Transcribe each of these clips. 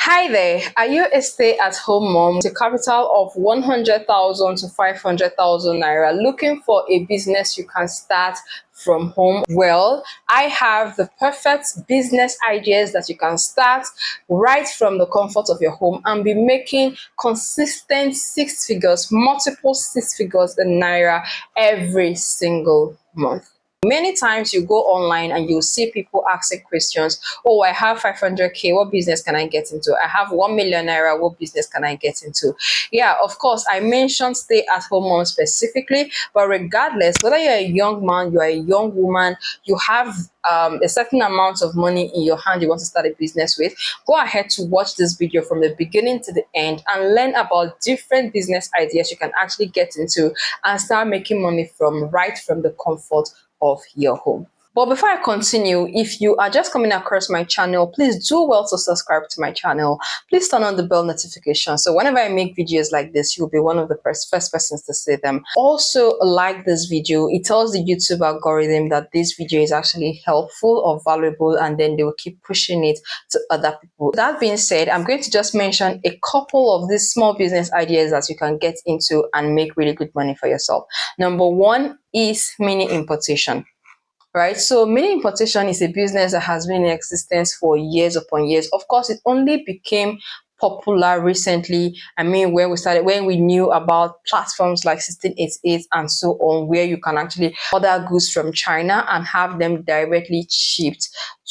Hi there. Are you a stay-at-home mom with a capital of 100,000 to 500,000 naira looking for a business you can start from home? Well, I have the perfect business ideas that you can start right from the comfort of your home and be making consistent six figures, multiple six figures in naira every single month. Many times you go online and you'll see people asking questions. Oh, I have 500k. What business can I get into? I have 1 million naira. What business can I get into? Yeah, of course, I mentioned stay at home mom specifically, but regardless, whether you're a young man, you're a young woman, you have a certain amount of money in your hand you want to start a business with, go ahead to watch this video from the beginning to the end and learn about different business ideas you can actually get into and start making money right from the comfort of your home. But before I continue, if you are just coming across my channel, please do well to subscribe to my channel. Please turn on the bell notification so whenever I make videos like this, you'll be one of the first persons to see them. Also, like this video. It tells the YouTube algorithm that this video is actually helpful or valuable, and then they will keep pushing it to other people. That being said, I'm going to just mention a couple of these small business ideas that you can get into and make really good money for yourself. Number one is mini importation. Right, so mini importation is a business that has been in existence for years upon years. Of course, it only became popular recently. I mean, when we knew about platforms like 1688 and so on, where you can actually order goods from China and have them directly shipped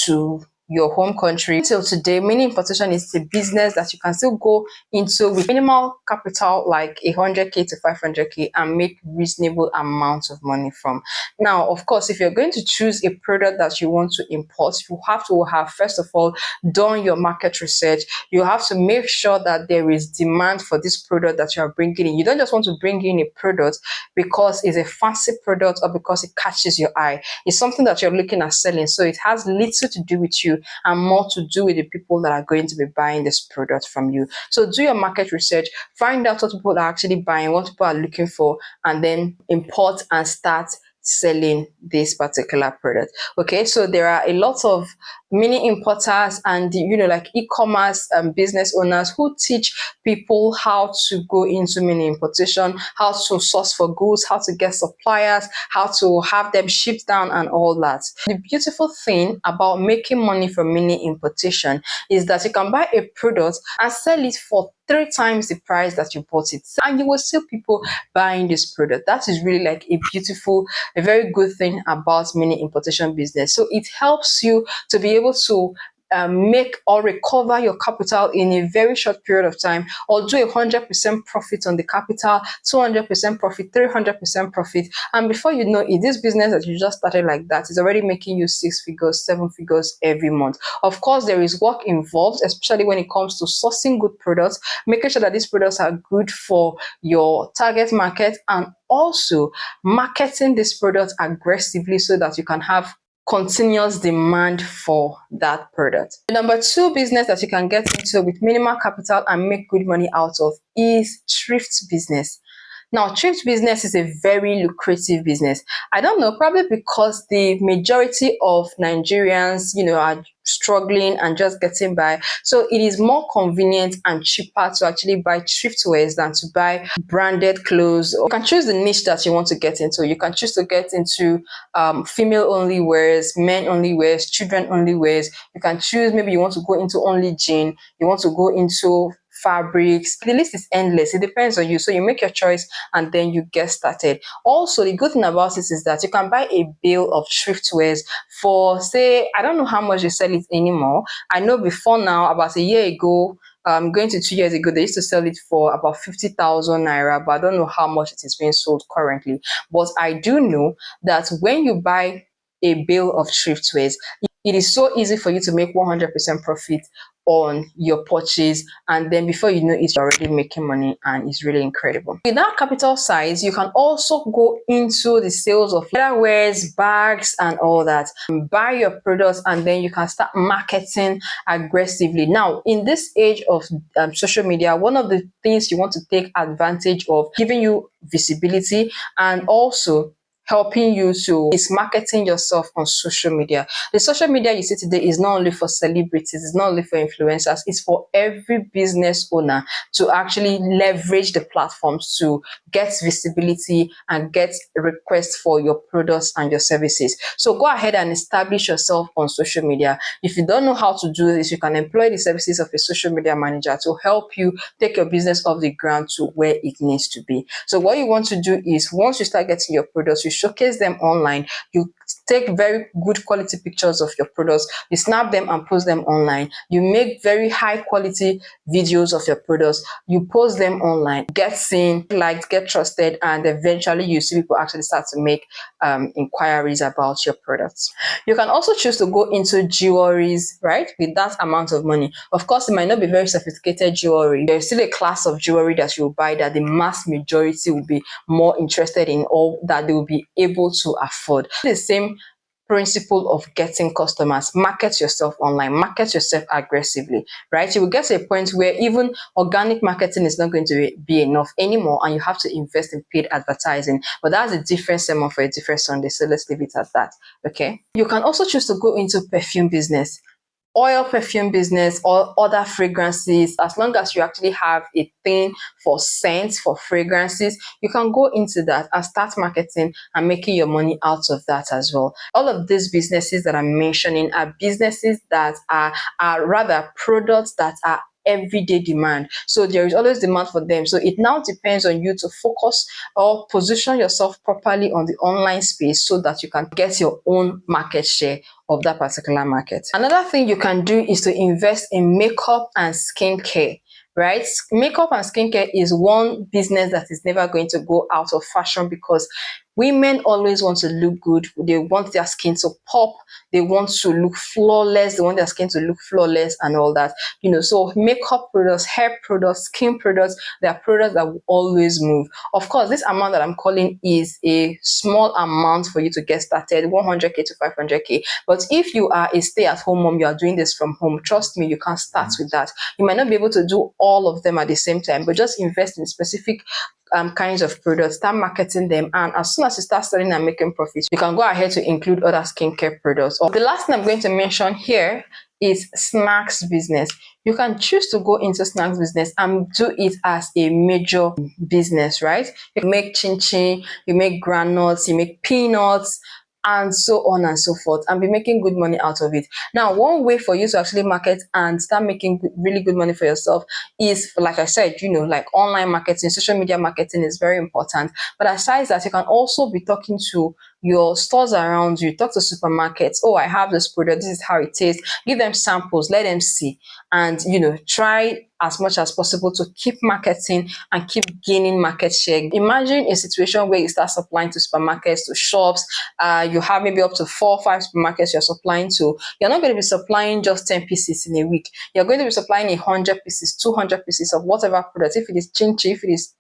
to your home country. Till today, mini importation is a business that you can still go into with minimal capital like 100k to 500k and make reasonable amounts of money from. Now, of course, if you're going to choose a product that you want to import, you have to have, first of all, done your market research. You have to make sure that there is demand for this product that you are bringing in. You don't just want to bring in a product because it's a fancy product or because it catches your eye. It's something that you're looking at selling, so it has little to do with you and more to do with the people that are going to be buying this product from you. So do your market research, find out what people are actually buying, what people are looking for, and then import and start selling this particular product. Okay, so there are a lot of mini importers and like e-commerce business owners who teach people how to go into mini importation, how to source for goods, how to get suppliers, how to have them shipped down and all that. The beautiful thing about making money from mini importation is that you can buy a product and sell it for 3 times the price that you bought it, and you will see people buying this product. That is really like a very good thing about mini importation business. So it helps you to be able to make or recover your capital in a very short period of time, or do 100% profit on the capital, 200% profit, 300% profit, and before you know it, this business that you just started like that is already making you 6 figures, 7 figures every month. Of course, there is work involved, especially when it comes to sourcing good products, making sure that these products are good for your target market, and also marketing this product aggressively so that you can have continuous demand for that product. The number 2 business that you can get into with minimal capital and make good money out of is thrift business. Now, thrift business is a very lucrative business. I don't know, probably because the majority of Nigerians, are struggling and just getting by. So it is more convenient and cheaper to actually buy thrift wares than to buy branded clothes. You can choose the niche that you want to get into. You can choose to get into female only wears, men only wears, children only wears. You can choose, maybe you want to go into only jean, you want to go into fabrics. The list is endless. It depends on you. So you make your choice and then you get started. Also, the good thing about it is that you can buy a bale of thrift wares for, say, I don't know how much they sell it anymore. I know before now, about a year ago, going to 2 years ago, they used to sell it for about 50,000 naira, but I don't know how much it is being sold currently. But I do know that when you buy a bale of thrift wares, it is so easy for you to make 100% profit on your purchase, and then before you know it, you're already making money, and it's really incredible. With that capital size, you can also go into the sales of wears, bags, and all that. Buy your products, and then you can start marketing aggressively. Now, in this age of social media, one of the things you want to take advantage of, giving you visibility and also helping you to is marketing yourself on social media. The social media you see today is not only for celebrities, it's not only for influencers, it's for every business owner to actually leverage the platforms to get visibility and get requests for your products and your services. So go ahead and establish yourself on social media. If you don't know how to do this, you can employ the services of a social media manager to help you take your business off the ground to where it needs to be. So what you want to do is, once you start getting your products, you showcase them online, you take very good quality pictures of your products, you snap them and post them online, you make very high quality videos of your products, you post them online, get seen, liked, get trusted, and eventually you see people actually start to make inquiries about your products. You can also choose to go into jewelries, right, with that amount of money. Of course, it might not be very sophisticated jewelry. There's still a class of jewelry that you will buy that the mass majority will be more interested in, or that they will be able to afford. The same principle of getting customers. Market yourself online, market yourself aggressively, right? You will get to a point where even organic marketing is not going to be enough anymore, and you have to invest in paid advertising. But that's a different sermon for a different Sunday, so let's leave it at that. Okay, you can also choose to go into perfume business, oil perfume business, or other fragrances. As long as you actually have a thing for scents, for fragrances, you can go into that and start marketing and making your money out of that as well. All of these businesses that I'm mentioning are businesses that are rather products that are everyday demand. So there is always demand for them. So it now depends on you to focus or position yourself properly on the online space so that you can get your own market share of that particular market. Another thing you can do is to invest in makeup and skincare, right? Makeup and skincare is one business that is never going to go out of fashion, because women always want to look good. They want their skin to pop. They want to look flawless. They want their skin to look flawless and all that. So makeup products, hair products, skin products, they are products that will always move. Of course, this amount that I'm calling is a small amount for you to get started, 100K to 500K. But if you are a stay-at-home mom, you are doing this from home, trust me, you can start with that. You might not be able to do all of them at the same time, but just invest in specific kinds of products, start marketing them, and as soon as you start selling and making profits, you can go ahead to include other skincare products. The last thing I'm going to mention here is snacks business. You can choose to go into snacks business and do it as a major business, right? You make chin chin, you make granules, you make peanuts, and so on and so forth, and be making good money out of it. Now, one way for you to actually market and start making really good money for yourself is, like I said, like online marketing, social media marketing is very important. But aside that, you can also be talking to your stores around you, talk to supermarkets. Oh, I have this product, this is how it tastes. Give them samples, let them see, and try as much as possible to keep marketing and keep gaining market share. Imagine a situation where you start supplying to supermarkets, to shops. You have maybe up to 4 or 5 supermarkets you're supplying to. You're not going to be supplying just 10 pieces in a week. You're going to be supplying 100 pieces, 200 pieces of whatever product. If it is chinchi, if it is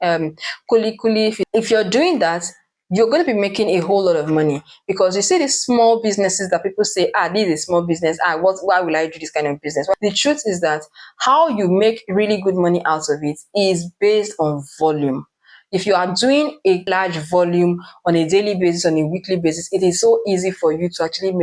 kuli kuli, if you're doing that, you're going to be making a whole lot of money, because you see these small businesses that people say, this is a small business, why will I do this kind of business? The truth is that how you make really good money out of it is based on volume. If you are doing a large volume on a daily basis, on a weekly basis, it is so easy for you to actually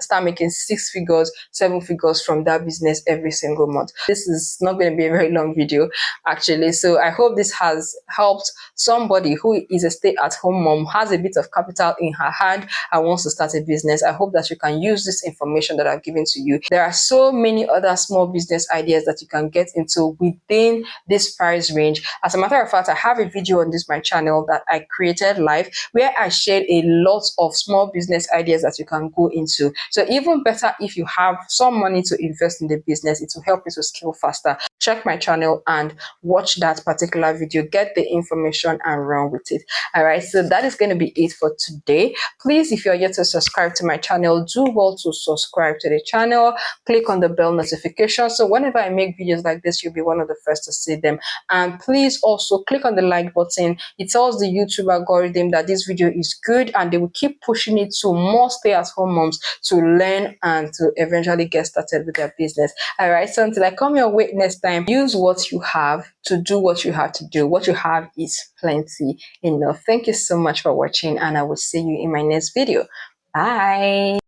start making 6 figures, 7 figures from that business every single month. This is not going to be a very long video, actually. So I hope this has helped somebody who is a stay-at-home mom, has a bit of capital in her hand and wants to start a business. I hope that you can use this information that I've given to you. There are so many other small business ideas that you can get into within this price range. As a matter of fact, I have a video on my channel that I created live, where I shared a lot of small business ideas that you can go into. So even better, if you have some money to invest in the business, it will help you to scale faster. Check my channel and watch that particular video, get the information and run with it. All right, so that is going to be it for today. Please, if you're yet to subscribe to my channel, do well to subscribe to the channel. Click on the bell notification, so whenever I make videos like this, you'll be one of the first to see them. And please also click on the like button. It tells the YouTube algorithm that this video is good, and they will keep pushing it to more stay-at-home moms to to learn and to eventually get started with their business. All right, so until I come your way next time, use what you have to do what you have to do. What you have is plenty enough. Thank you so much for watching, and I will see you in my next video. Bye.